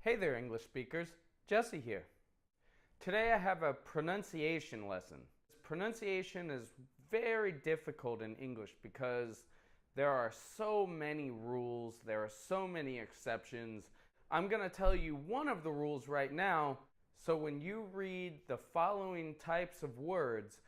Hey there, English speakers. Jesse here. Today I have a pronunciation lesson. Pronunciation is very difficult in English because there are so many rules, there are so many exceptions. I'm going to tell you one of the rules right now, so when you read the following types of words,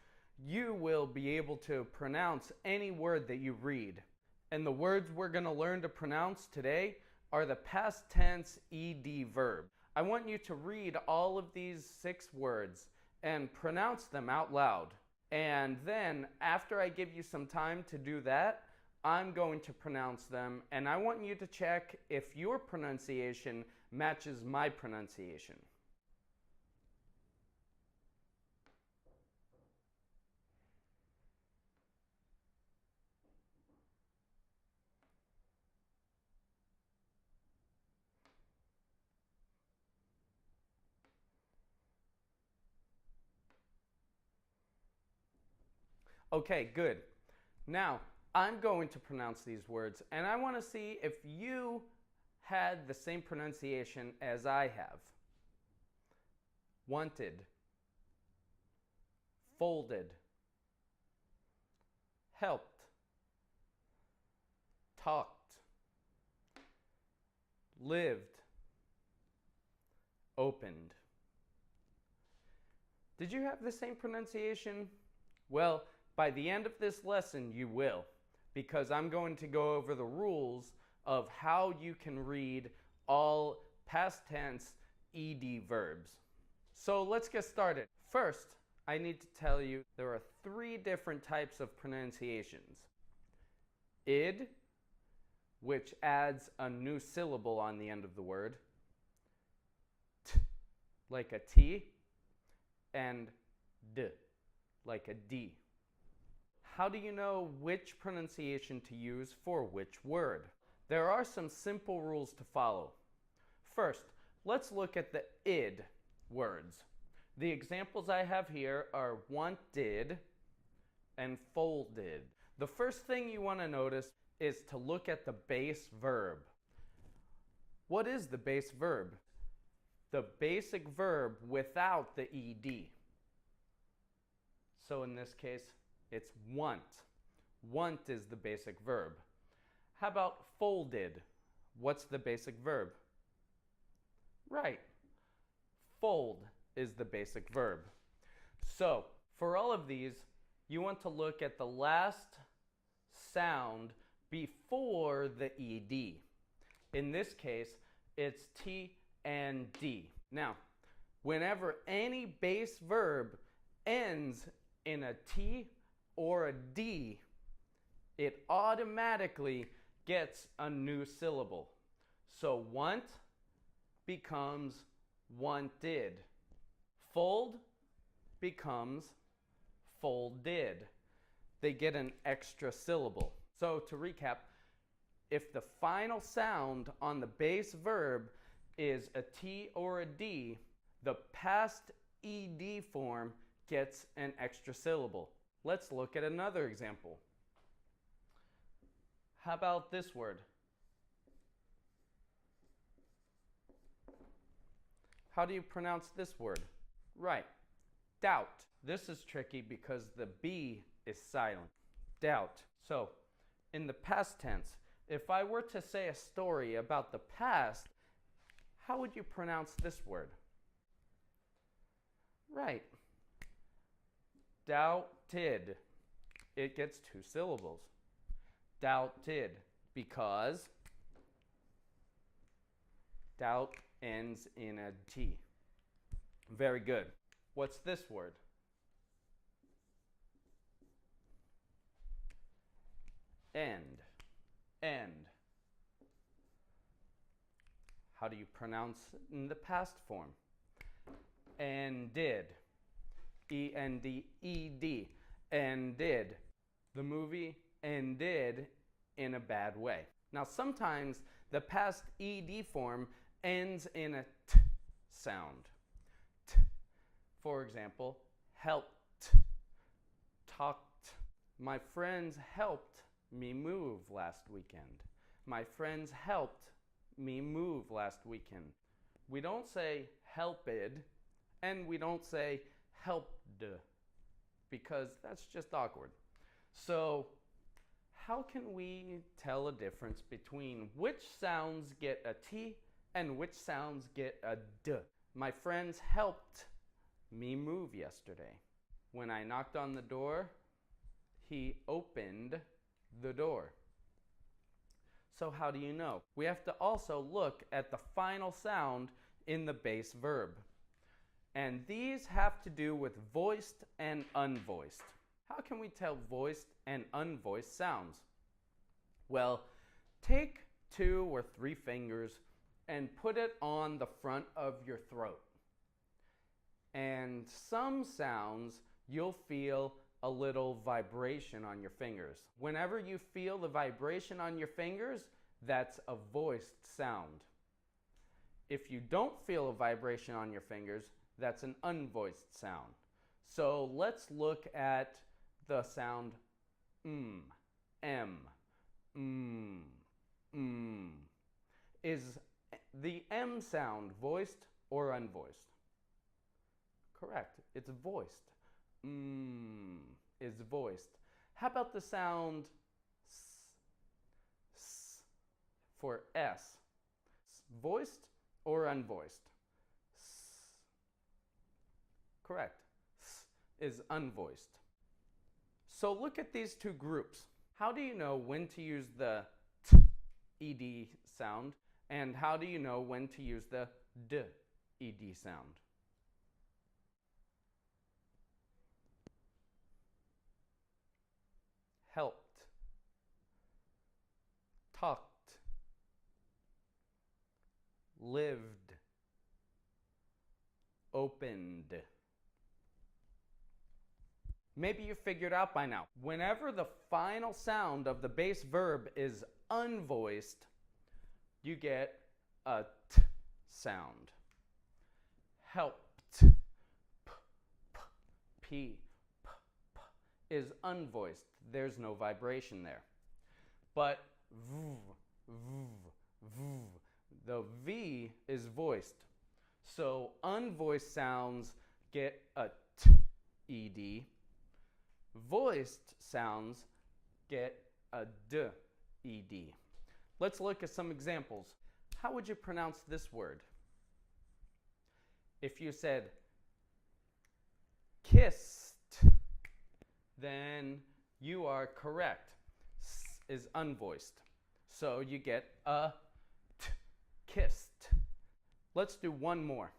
you will be able to pronounce any word that you read. And the words we're going to learn to pronounce today are the past tense ed verb. I want you to read all of these 6 words and pronounce them out loud. And then after I give you some time to do that, I'm going to pronounce them, and I want you to check if your pronunciation matches my pronunciation. Okay, good. Now, I'm going to pronounce these words, and I want to see if you had the same pronunciation as I have. Wanted, folded, helped, talked, lived, opened. Did you have the same pronunciation? Well, by the end of this lesson, you will, because I'm going to go over the rules of how you can read all past tense ed verbs. So let's get started. First, I need to tell you there are 3 different types of pronunciations. Id, which adds a new syllable on the end of the word, t, like a T, and d, like a D. How do you know which pronunciation to use for which word? There are some simple rules to follow. First, let's look at the id words. The examples I have here are wanted and folded. The first thing you want to notice is to look at the base verb. What is the base verb? The basic verb without the ed. So in this case, it's want. Want is the basic verb. How about folded? What's the basic verb? Right. Fold is the basic verb. So, for all of these, you want to look at the last sound before the ed. In this case, it's T and D. Now, whenever any base verb ends in a T or a D, it automatically gets a new syllable. So want becomes wanted. Fold becomes folded. They get an extra syllable. So to recap, if the final sound on the base verb is a T or a D, the past ed form gets an extra syllable. Let's look at another example. How about this word? How do you pronounce this word? Right, doubt. This is tricky because the B is silent. Doubt. So, in the past tense, if I were to say a story about the past, how would you pronounce this word? Right. Doubted. It gets 2 syllables. Doubted, because doubt ends in a T. Very good. What's this word? End. End. How do you pronounce in the past form? Ended. E-N-D-E-D. Ended. The movie ended in a bad way. Now, sometimes the past ed form ends in a t sound. T. For example, helped, talked. My friends helped me move last weekend. My friends helped me move last weekend. We don't say helped, and we don't say helped, because that's just awkward. So how can we tell a difference between which sounds get a T and which sounds get a D? My friends helped me move yesterday. When I knocked on the door, he opened the door. So how do you know? We have to also look at the final sound in the base verb. And these have to do with voiced and unvoiced. How can we tell voiced and unvoiced sounds? Well, take 2 or 3 fingers and put it on the front of your throat. And some sounds you'll feel a little vibration on your fingers. Whenever you feel the vibration on your fingers, that's a voiced sound. If you don't feel a vibration on your fingers, that's an unvoiced sound. So let's look at the sound m. Is the M sound voiced or unvoiced? Correct, it's voiced. Is voiced. How about the sound s for S? Voiced or unvoiced? S. Correct. S is unvoiced. So look at these 2 groups. How do you know when to use the t, ed sound, and how do you know when to use the d, ed sound? Helped, talked, lived, opened. Maybe you figured out by now. Whenever the final sound of the base verb is unvoiced, you get a t sound. Helped, p, p, is unvoiced. There's no vibration there. But the V is voiced. So unvoiced sounds get a t, ed. Voiced sounds get a d, ed. Let's look at some examples. How would you pronounce this word? If you said kissed, then you are correct. S is unvoiced. So you get a t, kissed. Let's do one more.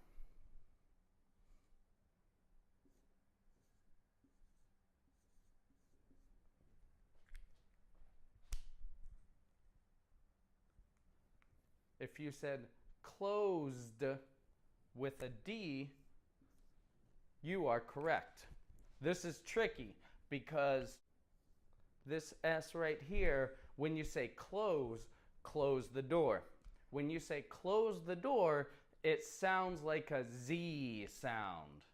If you said closed with a D, you are correct. This is tricky because this S right here, when you say close, close the door. When you say close the door, it sounds like a Z sound.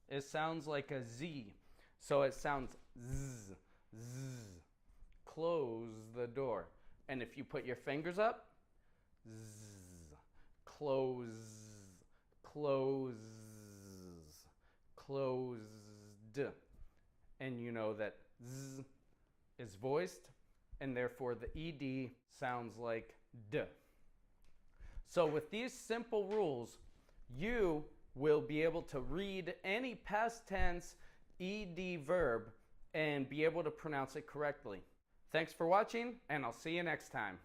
It sounds like a Z. So it sounds Z, Z. Close the door. And if you put your fingers up, Z, close, close, closed. And you know that Z is voiced, and therefore the ED sounds like D. So with these simple rules, you will be able to read any past tense ED verb and be able to pronounce it correctly. Thanks for watching, and I'll see you next time.